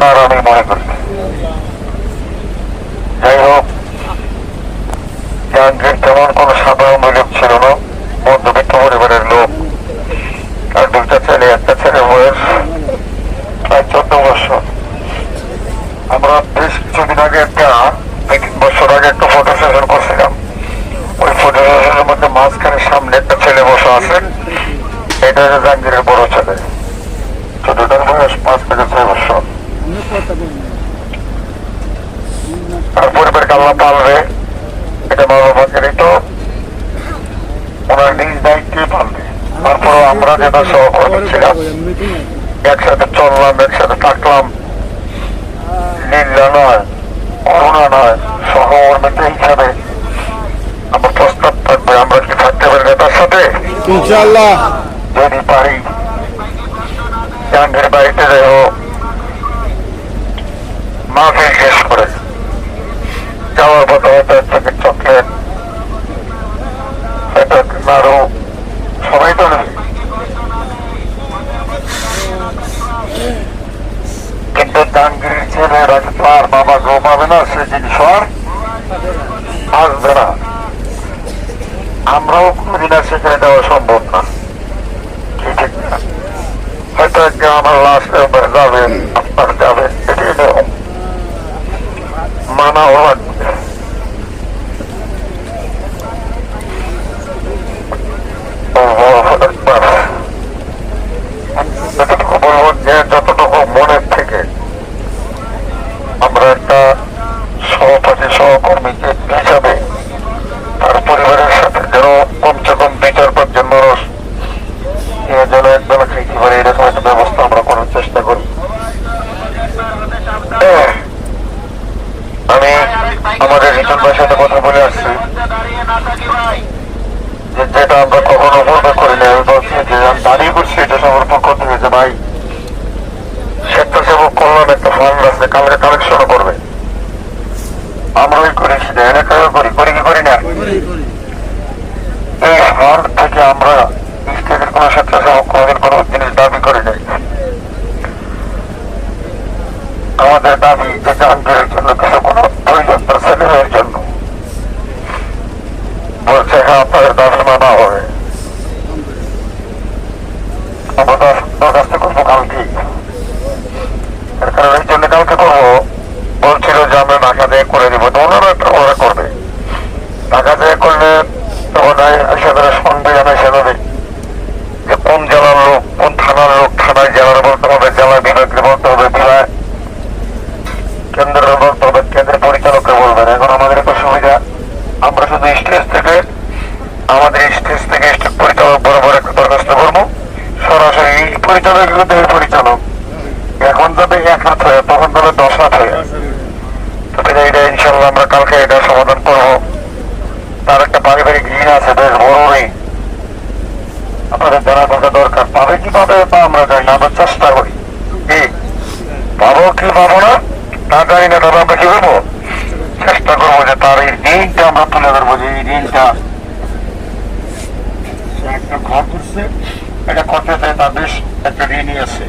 দরকার আমি মনে করি। যাই হোক, জাহাঙ্গীর তেমন কোন সাধারণ লোক ছিল না, মধ্যবিত্ত পরিবারের লোক। আর দুইটা ছেলে, একটা ছেলে বয়স প্রায় 14 বছর। আমরা বেশ কিছুদিন আগে বছর আগে একটা ফটো সেশন করছিলাম। ওই ফটো সেশনের মধ্যে মাঝখানে সামনে একটা ছেলে বসে আছে, এটা হচ্ছে জাহাঙ্গীরের বড় ছেলে। ছোটটার বয়স 5 থেকে 6 বছর। আর পরিবারকে আল্লাহ পালবে, এটা মা বাবাকেরই তো ওনার নিজ দায়িত্বে পালবে। তারপরও আমরা যেটা সহকর্মী ছিলাম, একসাথে চললাম, একসাথে থাকলাম, লীলা নয়, করোনা নয়, সহকর্মীতে হিসাবে আমার প্রস্তাব থাকবে, আমরা কি থাকতে পারি তার সাথে ইনশাআল্লাহ। যদি পারি জাহাঙ্গীর বাড়িতে যাই মাকে শেষ করে যাওয়ার পথে হয়তো একটা চকলেট, হয়তো নাড়ু, সবাই তো নেই, কিন্তু জাহাঙ্গীরের ছেলেরা কিন্তু আর বাবা গো পাবে না, সে জিনিস আর আসবে না। আমরাও কোনদিন আর সেখানে দেওয়া সম্ভব না, ঠিক না? হয়তো একদিন আমার লাশ যাবে, আপনার যাবে, এটি মানা লাগবে। যতটুকু বলবো যে যতটুকু মনের থেকে আমরা একটা সহপাঠী সহকর্মীকে হিসাবে তার পরিবারের সাথে যেন কমসে কম 2-4-5 মানুষ যেন একবেলা খাইতে পারে, এরকম একটা ব্যবস্থা আমরা করার চেষ্টা করি। আমি আমাদের রিটন ভাইয়ের সাথে কথা বলে আসছি, যেটা আমরা কখনো পূর্বে করিনি। আমি বলছি যে আমি দাঁড়িয়ে করছি এটা সবার পক্ষ থেকে যে ভাই স্বেচ্ছাসেবক কল্যাণ একটা ফান্ড আছে, কালকে কালেকশন করবে। আমরাই করি, সেটা এলাকায় করি, করি কি করি না? এই ফান্ড থেকে আমরা স্টেটের কোন স্বেচ্ছাসেবক কোনদিন কোন জিনিস দাবি করি নাই। আমাদের দাবি যে জাহাঙ্গীরের জন্য কিছু কোন প্রয়োজন তার ছেলে মেয়ের জন্য, বলছে হ্যাঁ আপনাদের দাবি মানা হবে। আমরা দরখাস্ত করবো কালকে, এর কারণ এই জন্য কালকে করবো, বলছিল যে আমরা ঢাকা দিয়ে করে দিব, তো ওরা করবে। ঢাকা দিয়ে করলে তখন সেখানে সন্দেহ এসে যাবে যে কোন জেলার লোক, কোন থানার লোক, থানায় জেলার বলতে হবে, জেলা বিভাগকে বলতে হবে, বিভাগ কেন্দ্রের বলতে হবে, কেন্দ্রের পরিচালককে বলবেন। এখন আমাদের একটা সুবিধা, আমরা শুধু স্টেজ থেকে, আমাদের স্টেজ থেকে স্টেজ পরিচালক বরাবর একটা দরখাস্ত করবো, সরাসরি পরিচালক কিন্তু এই পরিচালক এখন যাবে 1 হাত হয়ে, তখন যাবে 10 হাত হয়ে। এটা ইনশাল্লাহ আমরা কালকে এটা সমাধান করবো। তার একটা পারিবারিক ঋণ আছে বেশ বড়ই, আপনাদের জানার কথা দরকার। পাবে কি পাবে তা আমরা জানি না, আমরা চেষ্টা করি। কি পাবো কি পাবো না তা জানি না, তবে আমরা কি করবো, চেষ্টা করবো যে তার এই ঋণটা আমরা তুলে ধরবো, যে এই ঋণটা একটা ঘর করছে, এটা করতে চাই, তার বেশ একটা ঋণই আছে।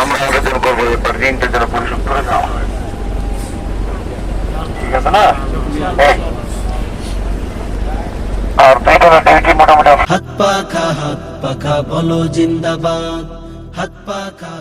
আমরা আবেদন করবো তার ঋণটা যেন পরিশোধ করে দেওয়া হয়, ঠিক আছে না? আর দুইটি মোটামুটি হাত পাখা বলো জিন্দাবাদ, হাত পাখা